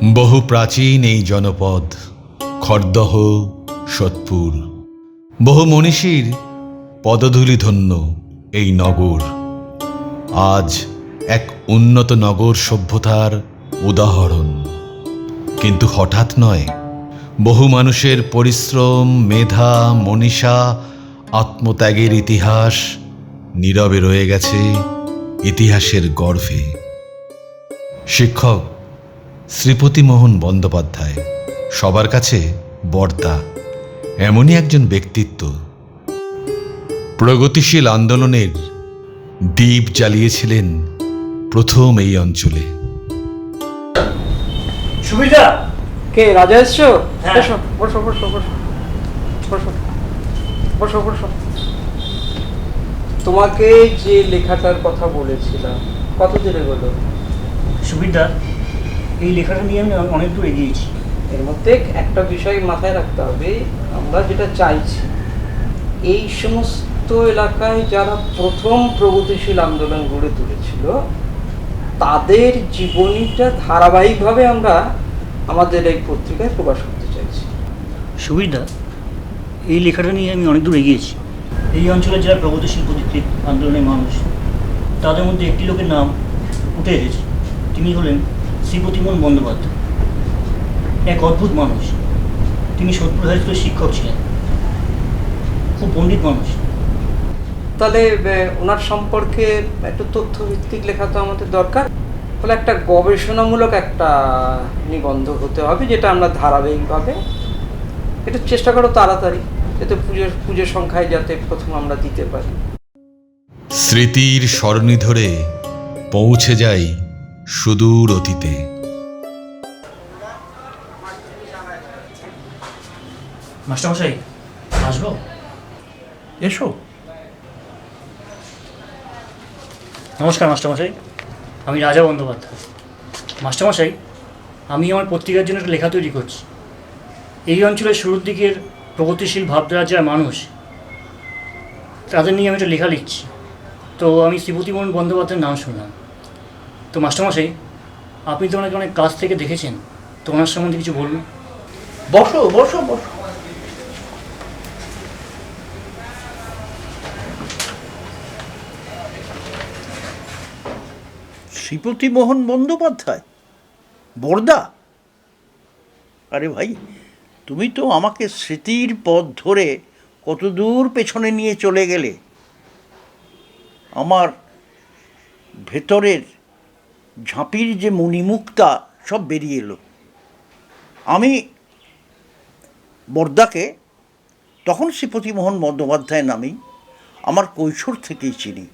বহু প্রাচীন এই জনপদ খড়দহ সোদপুর, বহু মনীষীর পদধূলিধন্য এই নগর আজ এক উন্নত নগর সভ্যতার উদাহরণ। কিন্তু হঠাৎ নয়, বহু মানুষের পরিশ্রম, মেধা, মনীষা, আত্মত্যাগের ইতিহাস নীরবে রয়ে গেছে ইতিহাসের গর্ভে। শিক্ষক শ্রীপতিমোহন বন্দ্যোপাধ্যায় সবার কাছে বর্দা, এমনই একজন ব্যক্তিত্ব। প্রগতিশীল আন্দোলনের দীপ জ্বালিয়েছিলেন প্রথম এই অঞ্চলে। সুবিধা কে রাজা এসছো? হ্যাঁ। বসো বসো বসো বসো বসো বসো বসো। তোমাকে যে লেখাটার কথা বলেছিলাম কত দিনে গেল? সুবিধা, এই লেখাটা নিয়ে আমি অনেক দূর এগিয়েছি। এর মধ্যে একটা বিষয় মাথায় রাখতে হবে, আমরা যেটা চাইছি এই সমস্ত এলাকায় যারা প্রথম প্রগতিশীল আন্দোলন গড়ে তুলেছিল তাদের জীবনীটা ধারাবাহিকভাবে আমরা আমাদের এই পত্রিকায় প্রকাশ করতে চাইছি। সুবিধা, এই লেখাটা নিয়ে আমি অনেক দূর এগিয়েছি। এই অঞ্চলে যারা প্রগতিশীল পথিকৃৎ আন্দোলনের মানুষ, তাদের মধ্যে একটি লোকের নাম উঠে এসেছে। তিনি হলেন শ্রীপতিমোহন বন্দ্যোপাধ্যায়। এক অদ্ভুত মানুষ। তিনি সোদপুর হাই স্কুলের শিক্ষক ছিলেন, খুব পণ্ডিত মানুষ। তাহলে ওনার সম্পর্কে একটু তথ্যভিত্তিক লেখা তো আমাদের দরকার। তাহলে একটা গবেষণামূলক একটা নিবন্ধ হতে হবে, যেটা আমরা ধারাবাহিকভাবে একটু চেষ্টা করো তাড়াতাড়ি, যাতে পুজোর সংখ্যায় যাতে প্রথম আমরা দিতে পারি। স্মৃতির সরণি ধরে পৌঁছে যাই সুদূর অতীতে। মাস্টারমশাই, আসবো? এসো। নমস্কার মাস্টারমশাই, আমি রাজা বন্দ্যোপাধ্যায়। মাস্টারমশাই, আমি আমার পত্রিকার জন্য একটা লেখা তৈরি করছি। এই অঞ্চলের শুরুর দিকের প্রগতিশীল ভাবধারার যারা মানুষ, তাদের নিয়ে আমি একটা লেখা লিখছি। তো আমি শ্রীপতিমোহন বন্দ্যোপাধ্যায়ের নাম শুনলাম। তো মাস্টারমশাই, আপনি তো ওনাকে অনেক কাছ থেকে দেখেছেন, তো ওনার সম্বন্ধে কিছু বলুন। বসো বসো বসো। শ্রীপতিমোহন বন্দ্যোপাধ্যায়, বর্দা? আরে ভাই, তুমি তো আমাকে স্মৃতির পথ ধরে কত দূর পেছনে নিয়ে চলে গেলে। আমার ভেতরের ঝাঁপির যে মণিমুক্তা সব বেরিয়ে এলো। আমি বর্দাকে তখন শ্রীপতিমোহন বন্দ্যোপাধ্যায় নামেই আমার কৈশোর থেকেই চিনি।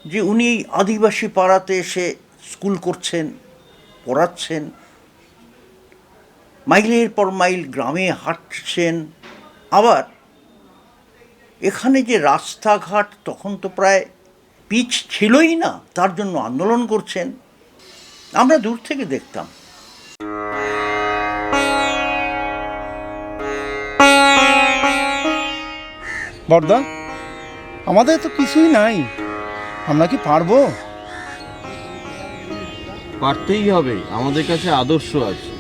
যে উনি এই আদিবাসী পাড়াতে এসে স্কুল করছেন, পড়াচ্ছেন, মাইলের পর মাইল গ্রামে হাঁটছেন। আবার এখানে যে রাস্তাঘাট তখন তো প্রায় পিচ ছিলই না, তার জন্য আন্দোলন করছেন। আমরা দূর থেকে দেখতাম। বর্দা, আমাদের তো কিছুই নাই, আমরা কি পারবো? পারতেই হবে, আমাদের কাছে আদর্শ আছে,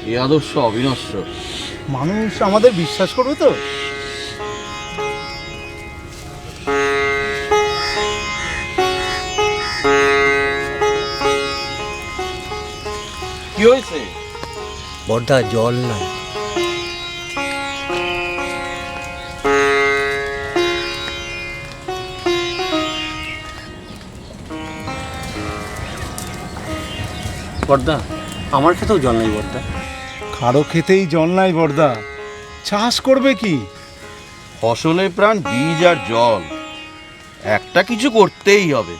এই আদর্শ অবিনশ্বর। মানুষ আমাদের বিশ্বাস করবে তো? কি হয়েছে? বর্দা, জল নাই। বর্দা, আমার খেতেও জল নেই বর্দা। কারো খেতেই জল নাই বর্দা, চাষ করবে কি? ফসলের প্রাণ বীজ আর জল, একটা কিছু করতেই হবে।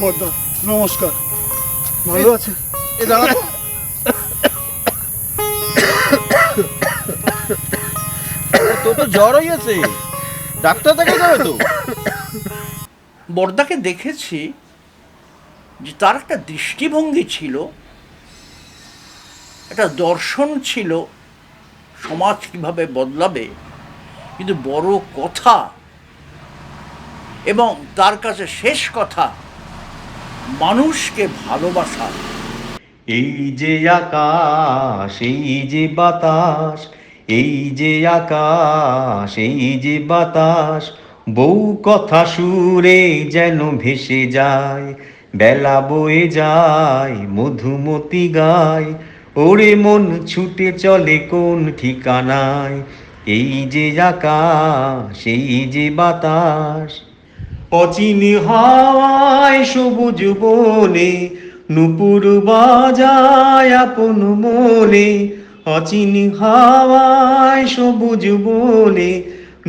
বর্দা নমস্কার, ভালো আছে? এ দাঁড়াও। তোর তো জ্বর হয়েছে, ডাক্তার দেখাতে হবে তো। বর্দাকে দেখেছি যে তার একটা দৃষ্টিভঙ্গি ছিল, একটা দর্শন ছিল সমাজ কিভাবে বদলাবে। কিন্তু বড় কথা, এবং তার কাছে শেষ কথা মানুষকে ভালোবাসা। এই যে আকাশ, এই যে বাতাস, এই যে আকাশ, এই যে বাতাস, বউ কথা সুরে যেন ভেসে যায়, বেলা বয়ে যায় মধুমতি গায়, ওরে মন ছুটে চলে কোন ঠিকানায়। এই যে আকাশ, এই যে বাতাস, অচিন হাওয়ায় সবুজ বনে, নুপুর বাজায় আপন মনে, অচিন হাওয়ায় সবুজ বনে,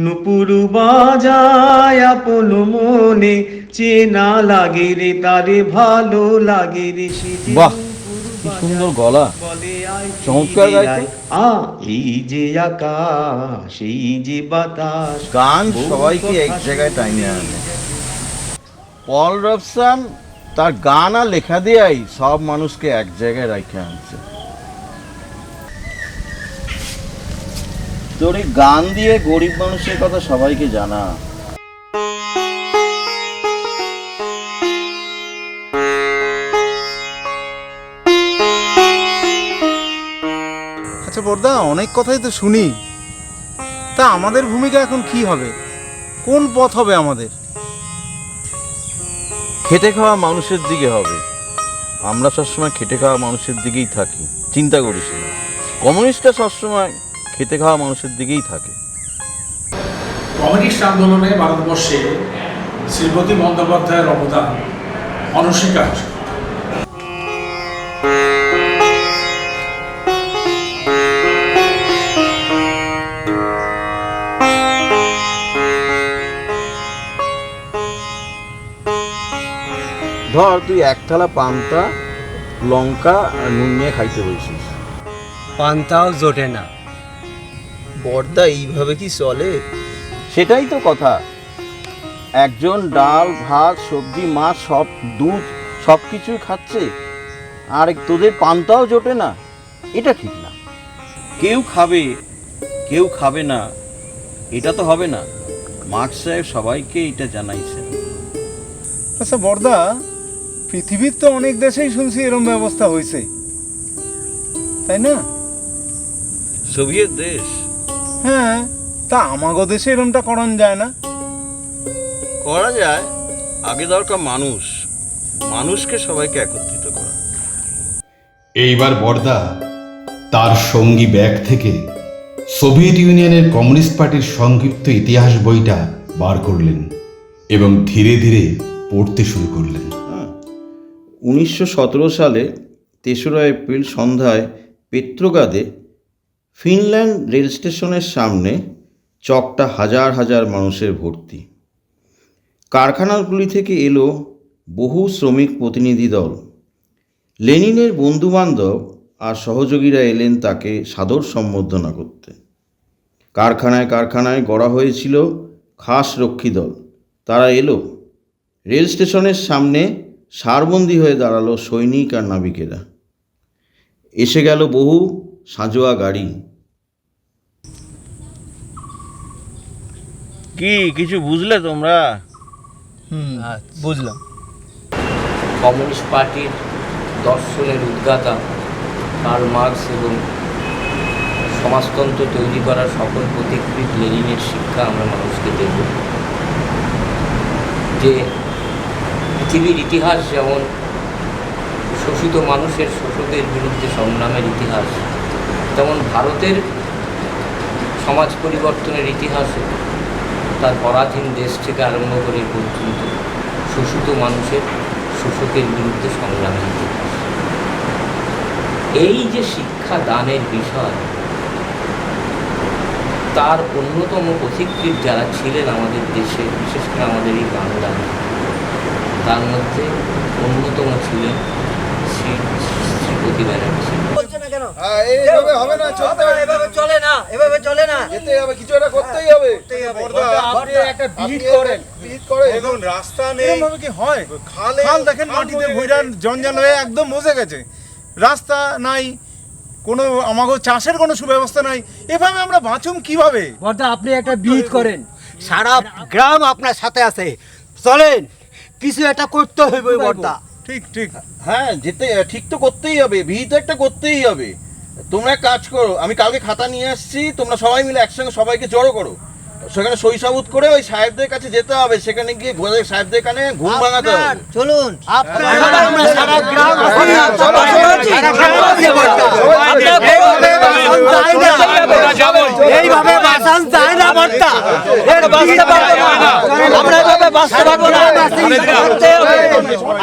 নুপুর বাজায় আপন মনে, চেনা লাগে রে তারে ভালো লাগে রে সে যে বাহ, নুপুর কি সুন্দর বাজায়, গলা। বলে আয় চমৎকার ফিরে গাইতো। আয়। এই যে আকাশ, এই যে বাতাস, গান সবাইকে এক জায়গায় টাইনে আনে। পল রবসন তার গান আর লেখা দিয়েই সব মানুষকে এক জায়গায় রেখে আনছে। তোর এই গান দিয়ে গরিব মানুষের কথা সবাইকে জানা। আচ্ছা বর্দা, অনেক কথাই তো শুনি, তা আমাদের ভূমিকা এখন কি হবে? কোন পথ হবে আমাদের? খেটে খাওয়া মানুষের দিকে হবে। আমরা সবসময় খেটে খাওয়া মানুষের দিকেই থাকি, চিন্তা করিস না। কমিউনিস্টরা সবসময় খেটে খাওয়া মানুষের দিকেই থাকে। কমিউনিস্ট আন্দোলনে ভারতবর্ষে শ্রীপতি বন্দ্যোপাধ্যায়ের অবদান অনস্বীকার্য। ধর তুই এক থালা পান্তা, লঙ্কা আর নুন নিয়ে খাইতে বলছিস, পান্তাও জোটে না। বর্দা এইভাবে কি চলে? সেটাই তো কথা। একজন ডাল ভাত সবজি মাছ সব দুধ সব কিছুই খাচ্ছে, আর তোদের পান্তাও জোটে না, এটা ঠিক না। কেউ খাবে কেউ খাবে না, এটা তো হবে না। মার্কস সাহেব সবাইকে এটা জানাইছেন। আচ্ছা বর্দা, পৃথিবীর তো অনেক দেশেই শুনছি এরকম ব্যবস্থা হয়েছে, তাই না? সোভিয়েত দেশ। হ্যাঁ, তা আমাগো দেশে এরকমটা করণ যায় না? করা যায়, আগে দরকার মানুষ, মানুষকে সবাইকে একত্রিত করা। এইবার বর্দা তার সঙ্গী ব্যাগ থেকে সোভিয়েত ইউনিয়নের কমিউনিস্ট পার্টির সংক্ষিপ্ত ইতিহাস বইটা বার করলেন এবং ধীরে ধীরে পড়তে শুরু করলেন। 1917 সালে 3রা এপ্রিল সন্ধ্যায় পেত্রোগ্রাদে ফিনল্যান্ড রেল স্টেশনের সামনে চকটা হাজার হাজার মানুষের ভর্তি। কারখানাগুলি থেকে এলো বহু শ্রমিক প্রতিনিধি দল। লেনিনের বন্ধুবান্ধব আর সহযোগীরা এলেন তাকে সাদর সম্বর্ধনা করতে। কারখানায় কারখানায় গড়া হয়েছিল খাস রক্ষী দল, তারা এলো। রেল স্টেশনের সামনে সারবন্দি হয়ে দাঁড়ালো সৈনিক আর নাবিকেরা। এসে গেল বহু সাঁজোয়া গাড়ি। কি কিছু বুঝলে তোমরা? বুঝলাম। কমিউনিস্ট পার্টির দর্শনের উদ্গাতা কার্ল মার্কস এবং সমাজতন্ত্র তৈরি করার সকল প্রতিকৃত লেনিনের শিক্ষা আমরা মানুষকে দেব যে পৃথিবীর ইতিহাস যেমন শোষিত মানুষের শোষকের বিরুদ্ধে সংগ্রামের ইতিহাস, তেমন ভারতের সমাজ পরিবর্তনের ইতিহাসে তার পরাধীন দেশ থেকে আরম্ভ করে পর্যন্ত শোষিত মানুষের শোষকের বিরুদ্ধে সংগ্রামের ইতিহাস। এই যে শিক্ষা দানের বিষয়, তার অন্যতম পথিকৃৎ যারা ছিলেন আমাদের দেশে, বিশেষ করে আমাদের এই বাংলায়, তার মধ্যে অন্যতম ছিলেন শ্রীপতি ব্যানার্জি। এইভাবে হবে না, চলতে হবে, এভাবে চলে না, এভাবে চলে না। যেতে হবে, কিছু একটা করতেই হবে। বর্দা, আপনি একটা বিহিত করেন। এখন রাস্তা নেই, এরকমভাবে কি হয়? খাল দেখেন মাটিতে ভৈরান জঞ্জাল হয়ে একদম বসে গেছে, রাস্তা নাই, কোনো আমাগো চাষের কোনো সুব্যবস্থা নাই। এভাবে আমরা বাঁচুম কিভাবে? বর্দা, আপনি একটা বিহিত করেন। সারা গ্রাম আপনার সাথে আছে, চলেন কিছু একটা করতে হইবে বর্দা। ঠিক ঠিক। হ্যাঁ যেতে ঠিক তো করতেই হবে, বিহি তো একটা করতেই হবে। তোমরা এক কাজ করো, আমি কালকে খাতা নিয়ে আসছি, তোমরা সবাই মিলে একসঙ্গে সবাইকে জড়ো করো, সেখানে সই সাবুত করে ওই সাহেবদের কাছে যেতে হবে, সেখানে গিয়ে সাহেবদের কানে ঘুম ভাঙাতে হবে। চলুন এইভাবে বাঁচান যায় না বর্দা, এর বাঁচতে পারবো না আমরা, এইভাবে বাঁচতে পারবো না।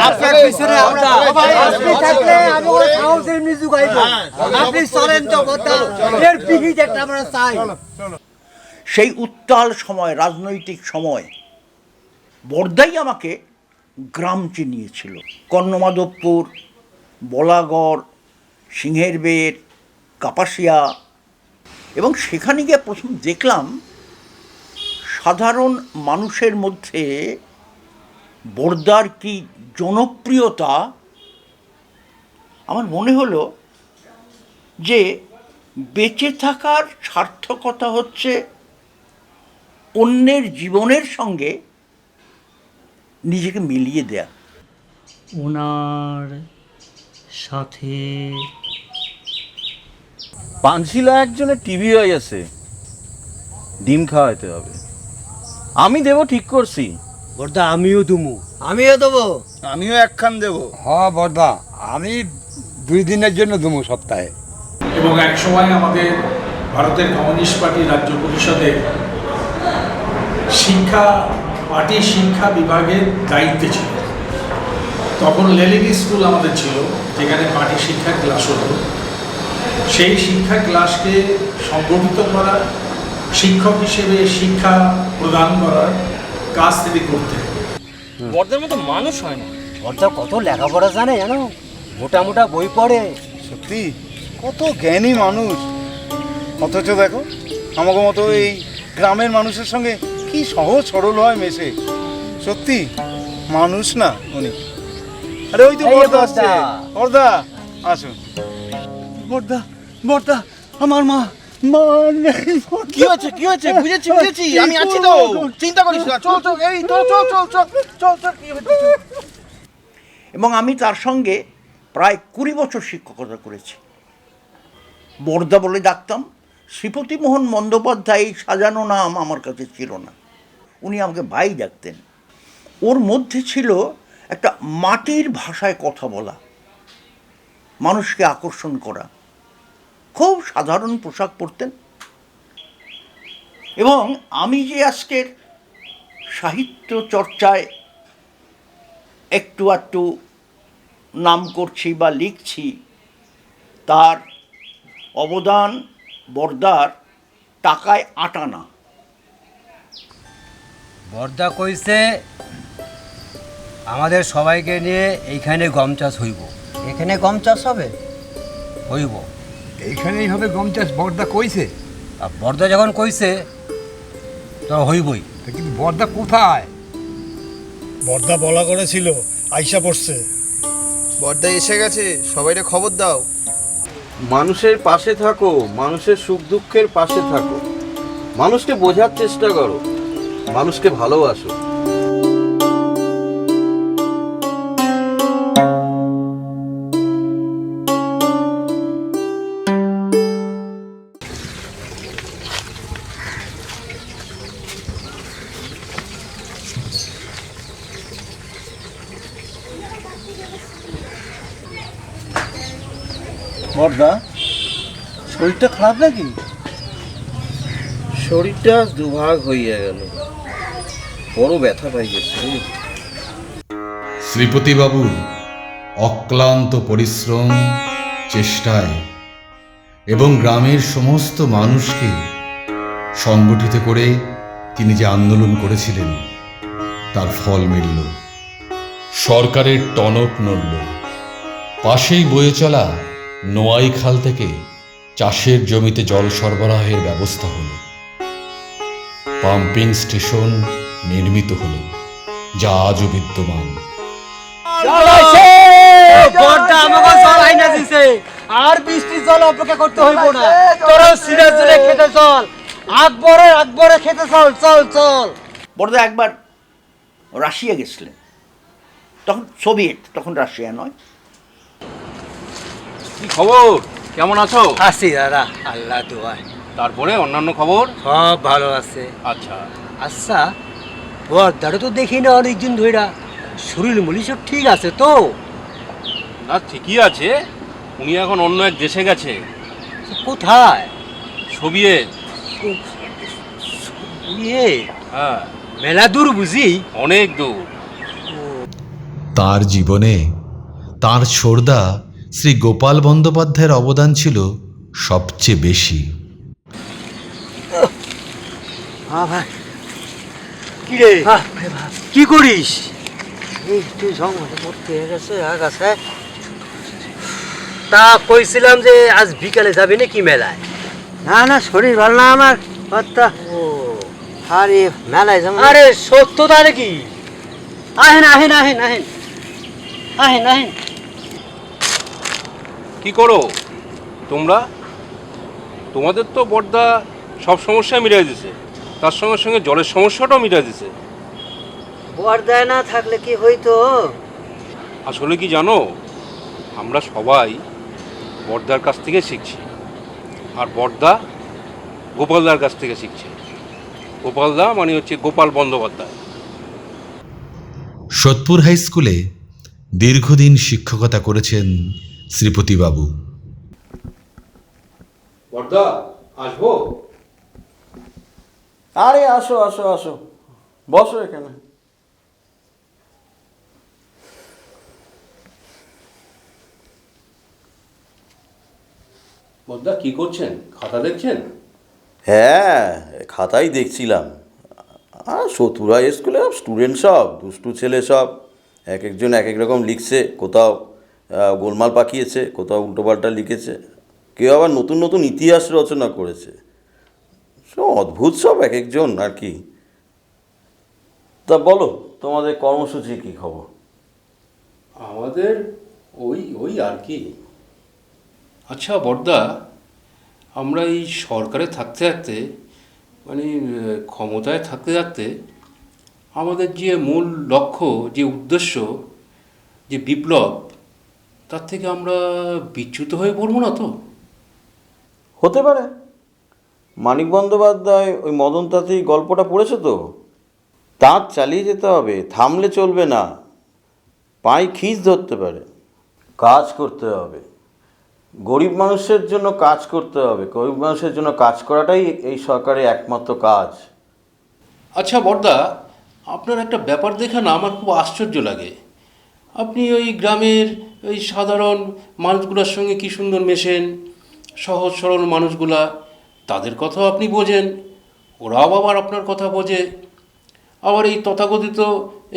আপনার পিছনে আমরা আপনি থাকলে আমি ওর সাহস এমনি জুগাইব। আপনি চলেন তো বর্দা, এর বিহিত একটা আমরা চাই। সেই উত্তাল সময়, রাজনৈতিক সময়, বর্দাই আমাকে গ্রাম চিনিয়েছিল। কর্ণমাধবপুর, বলাগড়, সিংহের বের, কাপাসিয়া, এবং সেখানে গিয়ে প্রথম দেখলাম সাধারণ মানুষের মধ্যে বর্দার কি জনপ্রিয়তা। আমার মনে হলো যে বেঁচে থাকার সার্থকতা হচ্ছে অন্যের জীবনের সঙ্গে নিজেকে মিলিয়ে দেয়া। ওনার সাথে পানশিলা একজনের টিভি হয়ে গেছে, ডিম খাওয়াইতে হবে। আমি দেবো ঠিক করছি। বর্দা আমিও দুমু, আমিও দেবো। আমিও একখান দেবো। হ্যাঁ বর্দা, আমি 2 দিনের জন্য দেবো সপ্তাহে। এবং একসময় আমাদের ভারতের কমিউনিস্ট পার্টি রাজ্য পরিষদের পার্টি শিক্ষা বিভাগের দায়িত্বে ছিল। তখন লেলিগি স্কুল আমাদের ছিল, যেখানে পার্টি শিক্ষা ক্লাস হতো। সেই শিক্ষা ক্লাসকে সংগঠিত করা, শিক্ষক হিসেবে শিক্ষা প্রদান করার কাজ তিনি করতেন। বর্দার মতো মানুষ হয় না। বর্দা কত লেখাপড়া জানে জানো, মোটা মোটা বই পড়ে। সত্যি কত জ্ঞানী মানুষ, অথচ দেখো আমাকে মতো এই গ্রামের মানুষের সঙ্গে কি সহজ সরল হয় মেশে। সত্যি মানুষ না উনি। আরে ওই তো বর্দা আসছে। বর্দা আসুন। বর্দা, বর্দা, আমার মা কি হয়েছে কি হয়েছে? বুঝেছি বুঝেছি, আমি আছি তো, চিন্তা করিস না। চল চল, এই তো চল চল চল চল চল। এবং আমি তার সঙ্গে প্রায় 20 বছর শিক্ষকতা করেছি। বর্দা বলে ডাকতাম। শ্রীপতিমোহন বন্দ্যোপাধ্যায় সাজানো নাম আমার কাছে ছিল না, উনি আমাকে ভাই ডাকতেন। ওর মধ্যে ছিল একটা মাটির ভাষায় কথা বলা, মানুষকে আকর্ষণ করা। খুব সাধারণ পোশাক পরতেন। এবং আমি যে আজকের সাহিত্য চর্চায় একটু একটু নাম করছি বা লিখছি, তার অবদান বর্দার টাকায় আটা না। বর্দা কইছে আমাদের সবাইকে নিয়ে এইখানে গম চাষ হইব। এখানে গম চাষ হবে? হইব। এইখানেই হবে গম চাষ, বর্দা কইছে। আর বর্দা যখন কইছে তো হইবই। কিন্তু বর্দা কোথায়? বর্দা বলা করেছিল, আইসা পড়ছে। বর্দা এসে গেছে, সবাইকে খবর দাও। মানুষের পাশে থাকো, মানুষের সুখ দুঃখের পাশে থাকো, মানুষকে বোঝার চেষ্টা করো, মানুষকে ভালোবাসো। বর্দা, শরীরটা খারাপ নাকি? শরীরটা দুভাগ হইয়া গেল, বড় ব্যথা পাই গেছে। শ্রীপতিবাবুর অক্লান্ত পরিশ্রম, চেষ্টায় এবং গ্রামের সমস্ত মানুষকে সংগঠিত করে তিনি যে আন্দোলন করেছিলেন, তার ফল মিলল। সরকারের টনক নড়ল। পাশেই বয়ে চলা নোয়াই খাল থেকে চাষের জমিতে জল সরবরাহের ব্যবস্থা হলো। পাম্পিং স্টেশন নির্মিত হলো, যা আজও বিদ্যমান। বর্দা আমাকে জল আইনা দিছে, আর বৃষ্টির জল অপেক্ষা করতে হইব না। তোরা সিরাজুলে খেতে চল, আকবরে খেতে চল, চল চল। বর্দা একবার রাশিয়া গেছিলেন। তখন সোভিয়েত, তখন রাশিয়া নয়। কি খবর, কেমন আছো? আছি দাদা, আল্লাহ দোয়ায় তারপরে অন্যান্য খবর? সব ভালো আছে। আচ্ছা, আচ্ছা, বর্দারও তো দেখি না অনেকদিন ধইরা, শরীর মুলি সব ঠিক আছে তো? না ঠিকই আছে, উনি এখন অন্য এক দেশে গেছে। কোথায়? সোভিয়েত। ইয়ে, হ্যাঁ, মেলা দূর বুঝি? অনেক দূর। তার জীবনে তার ছোড়দা শ্রী গোপাল বন্দ্যোপাধ্যায়ের অবদান ছিল সবচেয়ে বেশি। হ্যাঁ ভাই। কি রে, কি করিস? এই তুই জঙ্গলে পড়তে গেছে আগাছে। তা কইছিলাম যে আজ বিকালে যাবি নাকি মেলায়? না না, শরীর ভালো না আমার। ও, আরে মেলায় যাবো। আরে সত্য তাহলে কি? আহেন আহেন আহেন আহেন আহেন আহেন। কি করো তোমরা? তোমাদের তো বর্দা সব সমস্যা মিটাই দিছে, তার সঙ্গে সঙ্গে জলের সমস্যাটাও মিটাই দিছে। বর্দায় না থাকলে কি হইতো? আসলে কি জানো, আমরা সবাই বর্দার কাছ থেকে শিখছি, আর বর্দা গোপালদার কাছ থেকে শিখছে। গোপালদা মানে হচ্ছে গোপাল বন্দ্যোপাধ্যায়। সোদপুর হাই স্কুলে দীর্ঘদিন শিক্ষকতা করেছেন শ্রীপতিবাবু। বর্দা, আসবো? আরে আসো আসো আসো, বসো এখানে। বর্দা কি করছেন, খাতা দেখছেন? হ্যাঁ, খাতাই দেখছিলাম। আর শত্রুরা স্কুলে স্টুডেন্ট সব দুষ্টু ছেলে, সব এক একজন এক এক রকম লিখছে, কোথাও গোলমাল পাকিয়েছে, কোথাও উল্টোপাল্টা লিখেছে, কেউ আবার নতুন নতুন ইতিহাস রচনা করেছে। সব অদ্ভুত সব এক একজন আর কি। তা বলো, তোমাদের কর্মসূচি কী খবর? আমাদের ওই ওই আর কি। আচ্ছা বর্দা, আমরা এই সরকারে থাকতে থাকতে, মানে ক্ষমতায় থাকতে থাকতে, আমাদের যে মূল লক্ষ্য, যে উদ্দেশ্য, যে বিপ্লব, তার থেকে আমরা বিচ্যুত হয়ে পড়বো না তো? হতে পারে। মানিক বন্দ্যোপাধ্যায় ওই মদন তাঁতি গল্পটা পড়েছে তো? তাঁত চালিয়ে যেতে হবে, থামলে চলবে না, পায়ে খিঁচ ধরতে পারে। কাজ করতে হবে, গরিব মানুষের জন্য কাজ করতে হবে, গরিব মানুষের জন্য কাজ করাটাই এই সরকারের একমাত্র কাজ। আচ্ছা বর্দা, আপনার একটা ব্যাপার দেখে না আমার খুব আশ্চর্য লাগে। আপনি ওই গ্রামের ওই সাধারণ মানুষগুলোর সঙ্গে কি সুন্দর মেশেন, সহজ সরল মানুষগুলা, তাদের কথাও আপনি বোঝেন, ওরাও আবার আপনার কথা বোঝে। আবার এই তথাকথিত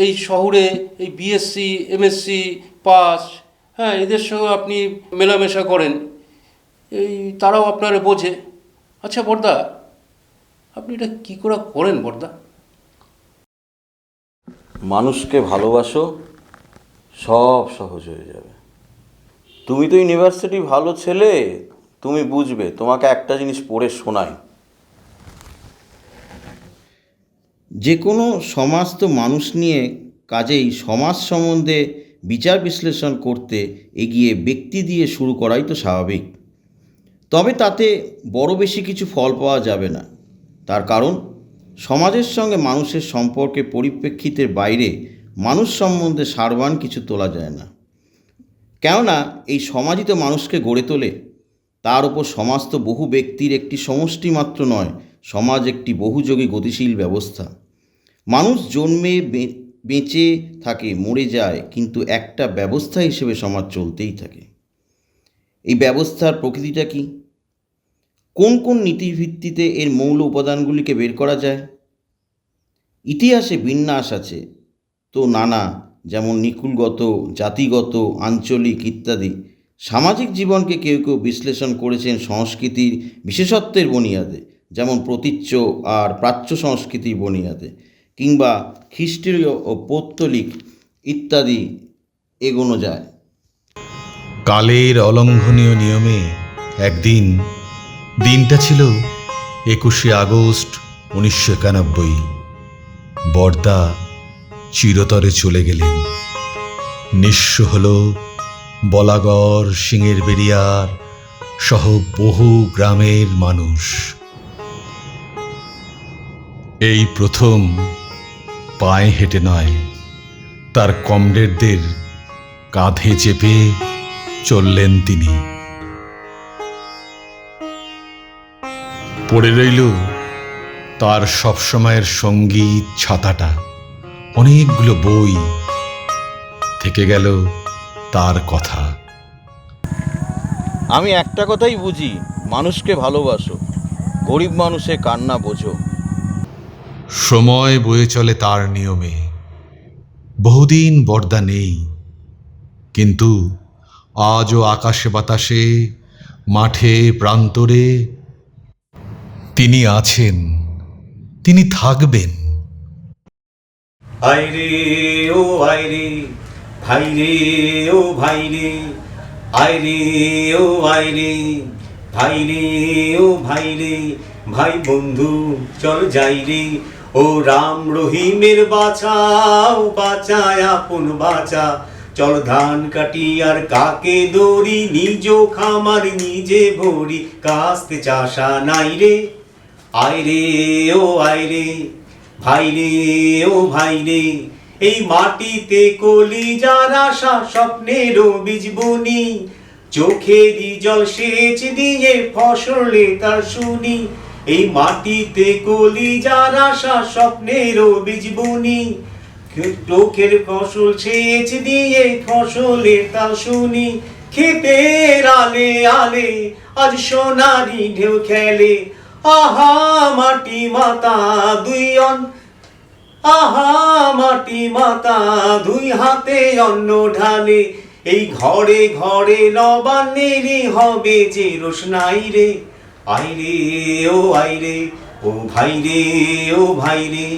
এই শহরে এই বিএসসি এমএসসি পাস, হ্যাঁ, এদের সঙ্গে আপনি মেলামেশা করেন, এই তারাও আপনারে বোঝে। আচ্ছা বর্দা, আপনি এটা কী করে করেন বর্দা? মানুষকে ভালোবাসো, সব সহজ হয়ে যাবে। তুমি তো ইউনিভার্সিটি ভালো ছেলে, তুমি বুঝবে। তোমাকে একটা জিনিস পড়ে শোনাই। যে কোনো সমাজ তো মানুষ নিয়ে, কাজেই সমাজ সম্বন্ধে বিচার বিশ্লেষণ করতে এগিয়ে ব্যক্তি দিয়ে শুরু করাই তো স্বাভাবিক। তবে তাতে বড় বেশি কিছু ফল পাওয়া যাবে না। তার কারণ সমাজের সঙ্গে মানুষের সম্পর্কের পরিপ্রেক্ষিতের বাইরে মানুষ সম্বন্ধে সারবান কিছু তোলা যায় না। কেননা এই সমাজই তো মানুষকে গড়ে তোলে। তার উপর সমাজ তো বহু ব্যক্তির একটি সমষ্টি মাত্র নয়, সমাজ একটি বহুযোগী গতিশীল ব্যবস্থা। মানুষ জন্মে বেঁচে থাকে, মরে যায়, কিন্তু একটা ব্যবস্থা হিসেবে সমাজ চলতেই থাকে। এই ব্যবস্থার প্রকৃতিটা কি? কোন কোন নীতির ভিত্তিতে এর মৌল উপাদানগুলিকে বের করা যায়? ইতিহাসে বিন্যাস আছে তো নানা, যেমন নিকুলগত, জাতিগত, আঞ্চলিক ইত্যাদি। সামাজিক জীবনকে কেউ কেউ বিশ্লেষণ করেছেন সংস্কৃতির বিশেষত্বের বুনিয়াদে, যেমন প্রতীচ্য আর প্রাচ্য সংস্কৃতির বুনিয়াদে, কিংবা খ্রিস্টীয় ও পৌত্তলিক ইত্যাদি এগোনো যায়। কালের অলঙ্ঘনীয় নিয়মে একদিন, দিনটা ছিল 21শে আগস্ট 1991। বর্দা চিরতরে চলে গেলেন। নিঃস্ব হল বলাগড়, সিংহের বেরিয়ার সহ বহু গ্রামের মানুষ। এই প্রথম পায়ে হেঁটে নয়, তার কমরেডদের কাঁধে চেপে চললেন তিনি। পড়ে রইল তার সবসময়ের সঙ্গীত ছাতাটা, অনেকগুলো বই, থেকে গেল তার কথা। আমি একটা কথাই বুঝি, মানুষকে ভালোবাসো, গরিব মানুষের কান্না বোঝো। সময় বয়ে চলে তার নিয়মে। বহুদিন বর্দা নেই, কিন্তু আজও আকাশে বাতাসে, মাঠে প্রান্তরে তিনি আছেন, তিনি থাকবেন। আইরে ও আইরে ভাই রে, ও ভাই রে, আইরে ও আইরে ভাই রে, ও ভাই রে, ভাই বন্ধু চল যাই রে। ও রাম রহিমের বাঁচাও, বাঁচায় আপন বাঁচা, চল ধান কাটি আর কাকে দড়ি, নিজ খামার নিজে ভরি, কাস্তে চাষা নাই রে। আইরে ও আইরে ভাই রে, ও ভাই রে, এই মাটিতে কলিজার আশা, স্বপ্নেরও বীজ বুনি, চোখেরই জল সেচ দিয়ে ফসলে তার শুনি। এই মাটিতে কলিজার আশা, স্বপ্নেরও বীজ বুনি, চোখের ফসল সেচ দিয়ে ফসলে তার শুনি। ক্ষেতের আলে আলে আজ সোনারি ঢেউ খেলে, আহা মাটি মাতা দুই আহা মাটি মাতা দুই হাতে অন্ন ঢালে, এই ঘরে ঘরে নবান্নেরই হবে যে রোশনাই রে। আইরে ও আইরে, ও ভাই রে, ও ভাই রে,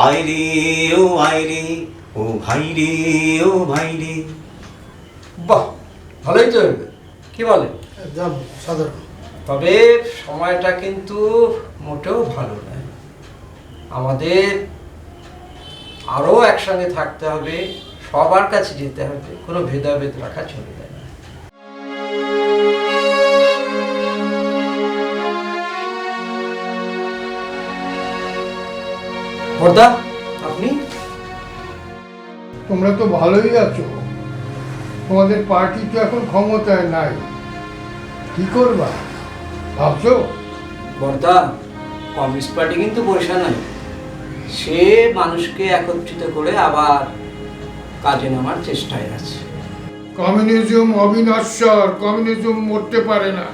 আইরে ও আইরে, ও ভাই রে, ও ভাই রে। বাহ, ভালোই তো হইবে, কি বলে? একদম সাধারণ। তবে সময়টা কিন্তু মোটেও ভালো নয়। আমাদের আরও একসঙ্গে থাকতে হবে, সবার কাছে যেতে হবে, কোনো ভেদাভেদ রাখা চলবে না। বর্দা, আপনি? তোমরা তো ভালোই আছো, তোমাদের পার্টি তো এখন ক্ষমতায় নাই, কি করবা ভাবছো? বর্দা, কমিউনিস্ট পার্টি কিন্তু বসে নাই, সে মানুষকে একত্রিত করে আবার কাজে নামার চেষ্টায় আছে। কমিউনিজম অবিনশ্বর, কমিউনিজম মরতে পারে না।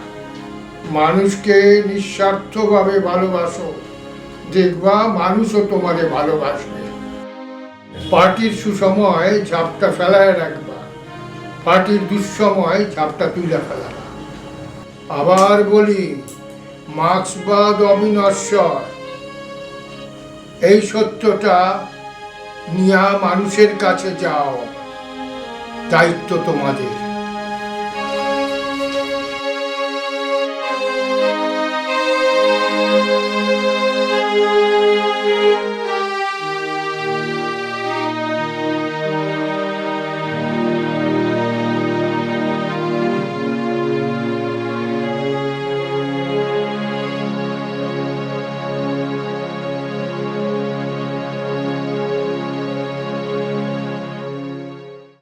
মানুষকে নিঃস্বার্থভাবে ভালোবাসো, দেখবা মানুষও তোমাদের ভালোবাসবে। পার্টির সুসময় ঝাপটা ফেলায় রাখবা, পার্টির দুঃসময় ঝাপটা তুলে ফেলাবা। আবার বলি, মার্ক্সবাদ অবিনশ্বর, এই সত্যটা নিয়ে মানুষের কাছে যাও, দায়িত্ব তোমাদের।